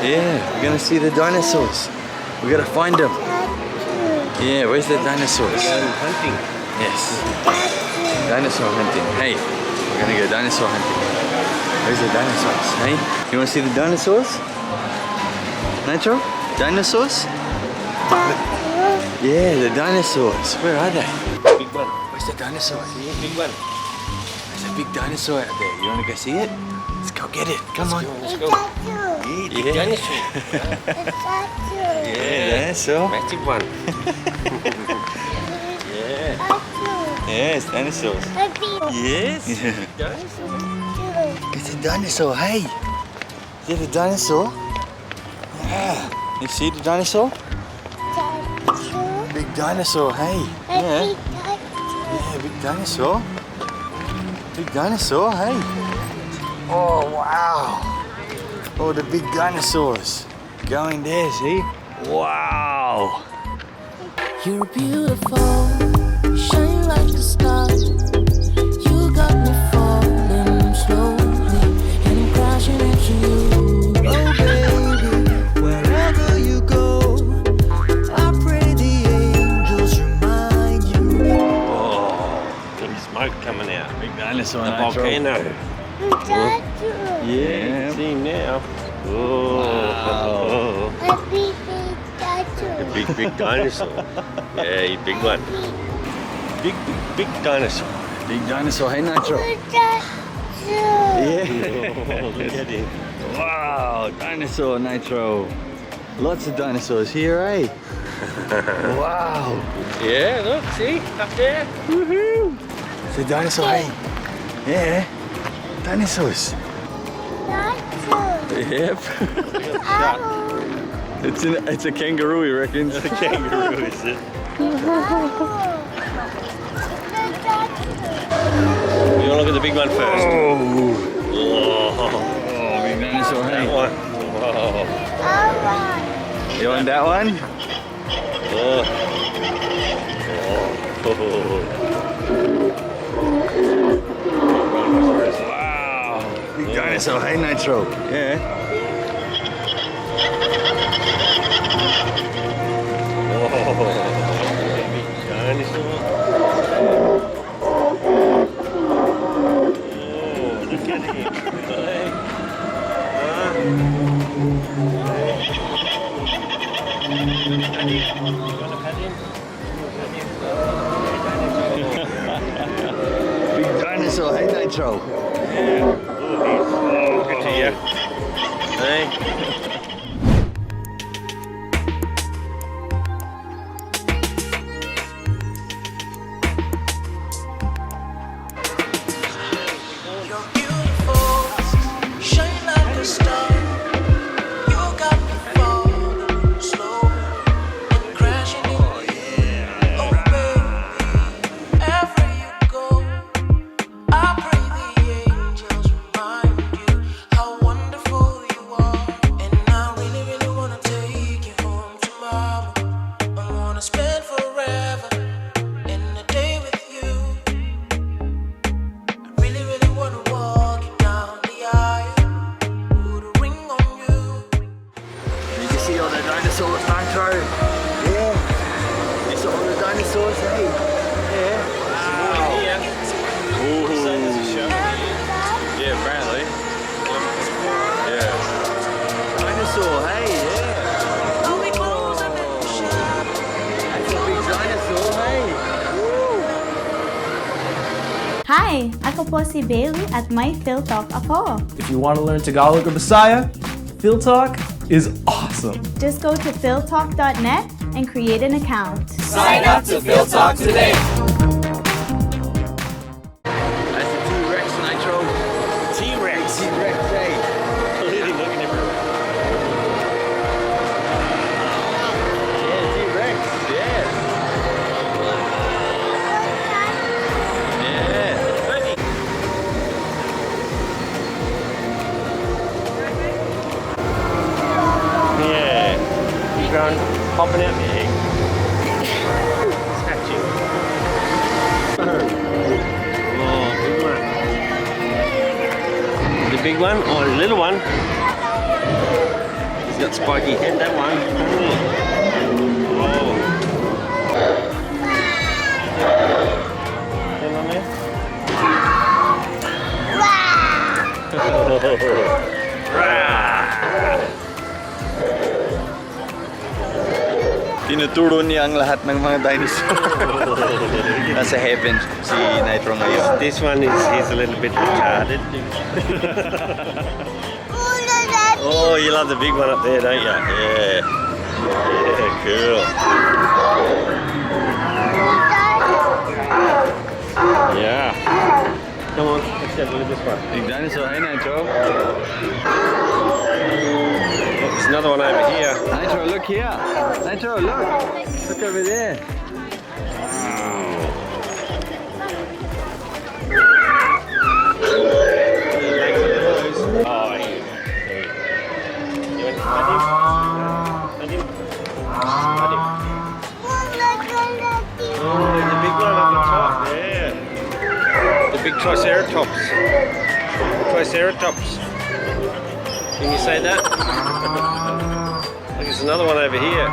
Yeah, we're gonna see the dinosaurs. We gotta find them. Yeah, where's the dinosaurs? Hunting. Yes. Dinosaur hunting. Hey, we're gonna go dinosaur hunting. Where's the dinosaurs? Hey, you wanna see the dinosaurs? Nitro? Dinosaurs? Yeah, the dinosaurs. Where are they? Big one. Where's the dinosaur? See it? Big one. There's a big dinosaur out there. You wanna go see it? Let's go get it. Come on. Let's go. Yeah. Dinosaur. Yeah, dinosaur. Massive one. Yeah. Yes, dinosaurs. Yes. It's a dinosaur. Hey. Is it a dinosaur? Yeah. You see the dinosaur? Big dinosaur. Hey. Yeah. Yeah, big dinosaur. Big dinosaur. Hey. Oh wow. Oh, the big dinosaurs. Going there, see? Wow. You're beautiful, shine like a star. You got me falling slowly, and I'm crashing into you. Oh baby, wherever you go, I pray the angels remind you. Oh, big smoke coming out. Big dinosaur. The volcano. Yeah. See him now. Oh. Wow. The big dinosaur. Yeah, he's big one. Big dinosaur. Big dinosaur. Hey, Nitro. Yeah. Oh, look at him. Wow, dinosaur, Nitro. Lots of dinosaurs here, eh? Wow. Yeah, look, see? Up there. Woohoo. It's a dinosaur, hey? Yeah. Dinosaurs. Yep. It's a kangaroo, he reckons. It's a kangaroo, is it? You want to look at the big one first? Oh, big dinosaur, hey? That one. Whoa. You want that one? Wow. Big dinosaur, hey, Nitro? Yeah. Big dinosaur. Oh, look at him. Hey. Big dinosaur, hey, Nitro? Yeah. Oh, good to you. Hey. Hi! Ako po si Bailey at may Phil Talk ako. If you want to learn Tagalog or Bisaya, Phil Talk is awesome. Just go to philtalk.net and create an account. Sign up to Phil Talk today. That's the T-Rex, Nitro. T-Rex. T-Rex, hey. Look at him looking everywhere. Yeah, T-Rex, yeah. Popping out my egg. Snatching. Oh, big one. The big one or the little one? He's got spiky head, that one. Oh. Come on, man. Tinuturo niya ang lahat ng mga dinosaur. Nasa heaven si Nitro ngayon. This one he's a little bit retarded. Oh, you love the big one up there, don't you? Yeah. Yeah, cool. Yeah. Come on, let's have a look at this one. Big dinosaur, hey Nitro. There's another one over here. Nitro, look here. Nitro, look. Look over there. Oh, yeah. You want to pat him? Pat him? Pat him. Oh, there's a big one up the top, yeah. The big Triceratops. Triceratops. Can you say that? Look, there's another one over here.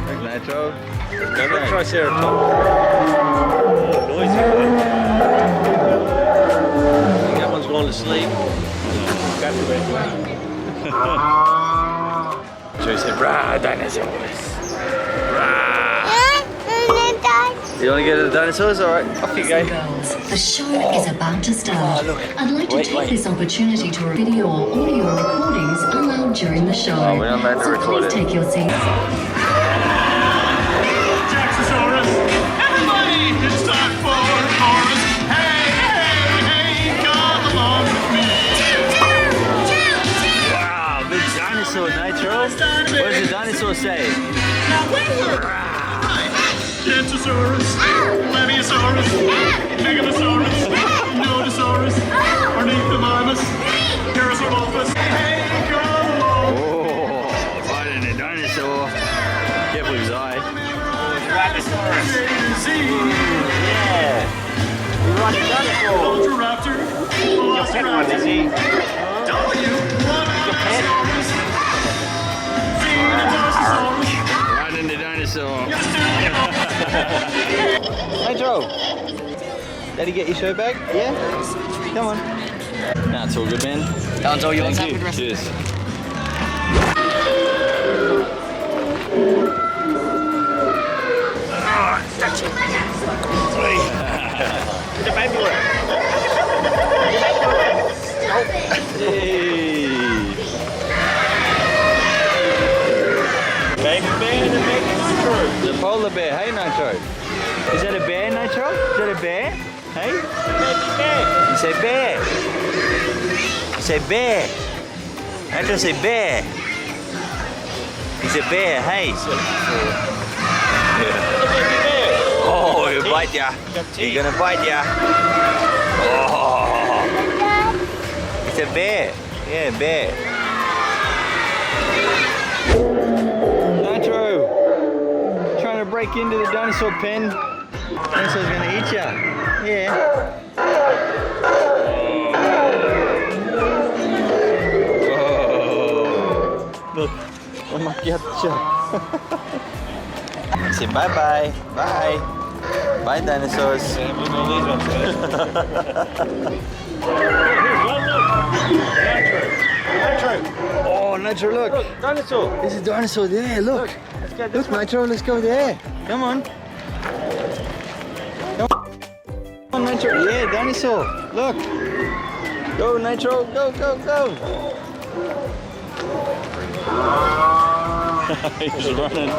Look, Nitro. Another Triceratops. Oh, noisy one. I think that one's gone to sleep. Joey said, rah, dinosaurs. Rah. You want to get to the dinosaurs? All right, off you go. Girls, the show is about to start. I'd like to take this opportunity to video or audio recordings allowed during the show. Oh, we're not allowed to so record please it. take your seats. Jacksosaurus, everybody, it's time for a chorus. Hey, hey, hey, come along with me. Wow, big dinosaur, Nitro. What does the dinosaur say? Dinosaurus, Plebiosaurus, Megalosaurus, Nodosaurus, Ornithomimus, Parasaurolophus. Hey, come along. Oh, riding a dinosaur. Careful his eye. Tyrannosaurus. Yeah. You're riding a dinosaur. Ultraraptor, Your pet one, is he? W1Allosaurus, Xenodosaurus. Riding the dinosaur. Nitro, Daddy get your shirt back? Yeah? Come on. Nah, it's all good, man. That one's all yours. Thank you. Cheers. The baby one. Hey. Baby bear and the baby Nitro. The polar bear. Hey, Nitro. Is that a bear, Nitro? Is that a bear? Hey? Baby bear. You say bear. You say bear. Nitro say bear. He's a bear, hey. Oh, he'll bite ya. He's gonna bite ya. Oh. It's a bear. Yeah, bear. Nitro. Trying to break into the dinosaur pen. Dinosaur's gonna eat ya. Yeah. Oh. Look. Umakyat siya. Say bye-bye. Bye. Bye, dinosaurs. Yeah, look at all these ones. Nitro. Oh, Nitro, look. Look, dinosaur. There's a dinosaur there, look. Let's go this Look, Nitro, let's go there. Come on. Come on, Nitro. Yeah, dinosaur. Look. Go, Nitro. Go, go, go. He's running.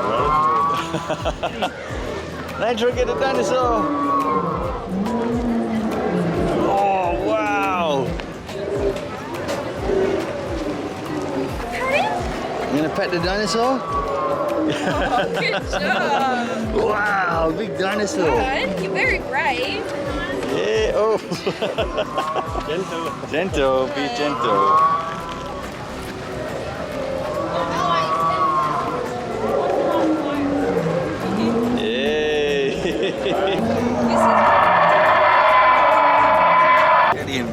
Nitro, get a dinosaur. Oh, wow. You gonna pet the dinosaur? Good job. Wow, big dinosaur. Good. You're very brave. Yeah, oh. Gentle. Gentle, be gentle. Get him.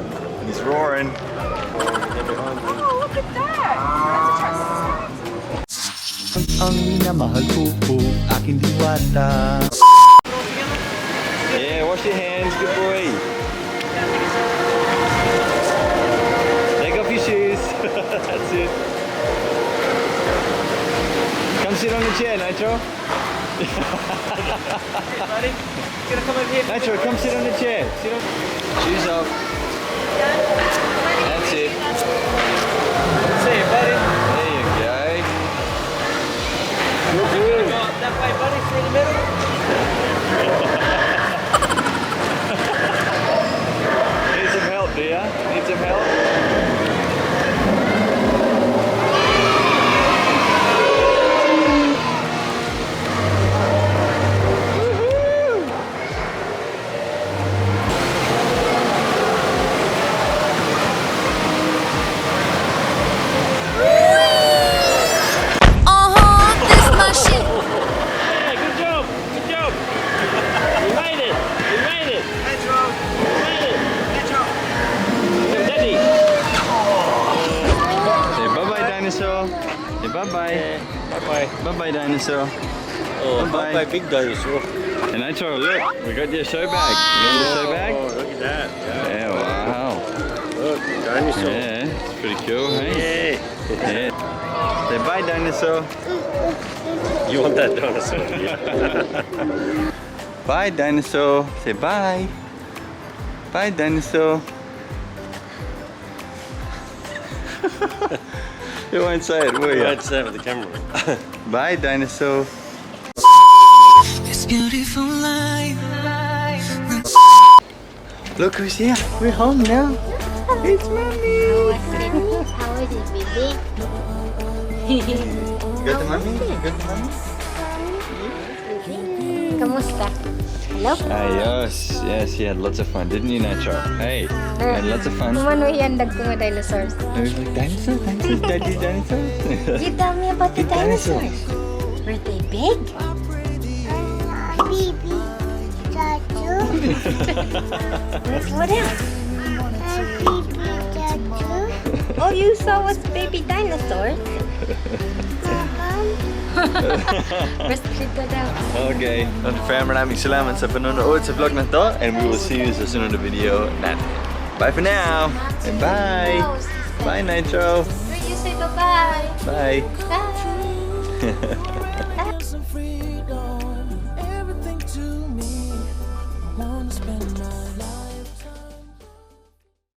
He's roaring. Oh, look at that. That's a ang minamahal ko po, aking diwata. Yeah, wash your hands, good boy. Take off your shoes. That's it. Come sit on the chair, Nitro. Nitro, come sit on the chair. Shoes off. That's it. That's it, buddy. There you go. That way, buddy, through the middle. Need some help, do ya? Need some help? This my shit. Yeah, good job. Good job. You made it. You made it. Nitro. You made it. Nitro. Daddy. Say bye-bye, dinosaur. Say bye-bye. Bye-bye. Bye-bye, dinosaur. Oh, Bye-bye. bye-bye, big dinosaur. And Nitro, look, we got your show bag. You want the show bag? Oh, look at that. Yeah, wow. Look, dinosaur. Yeah, it's pretty cool, hey? Yeah. Yeah. Say bye, dinosaur. You want that dinosaur? Bye, dinosaur. Say bye. Bye, dinosaur. You won't say it, will you? I'd say it with the camera. Bye, dinosaur. This beautiful life. Look who's here. We're home now. It's mommy. How is it, baby? Go to mommy. Go to mommy. Kamusta? Hello? Yes, yes, you had lots of fun, didn't you, Nitro? Hey, you had lots of fun. Kumano iyandag ko mga dinosaurs? I was like, dinosaur, dinosaur, daddy, dinosaur. You tell me about the dinosaurs. Were they big? Baby statue. What else? Baby statue. Oh, you saw us baby dinosaur? Okay, dan maraming salamat sa panonood sa vlog na to, and we will see you sa sunod na video natin. Bye for now, and bye! Bye, Nitro! You say bye-bye. Bye! Bye. Some freedom, everything to me. I wanna spend my life.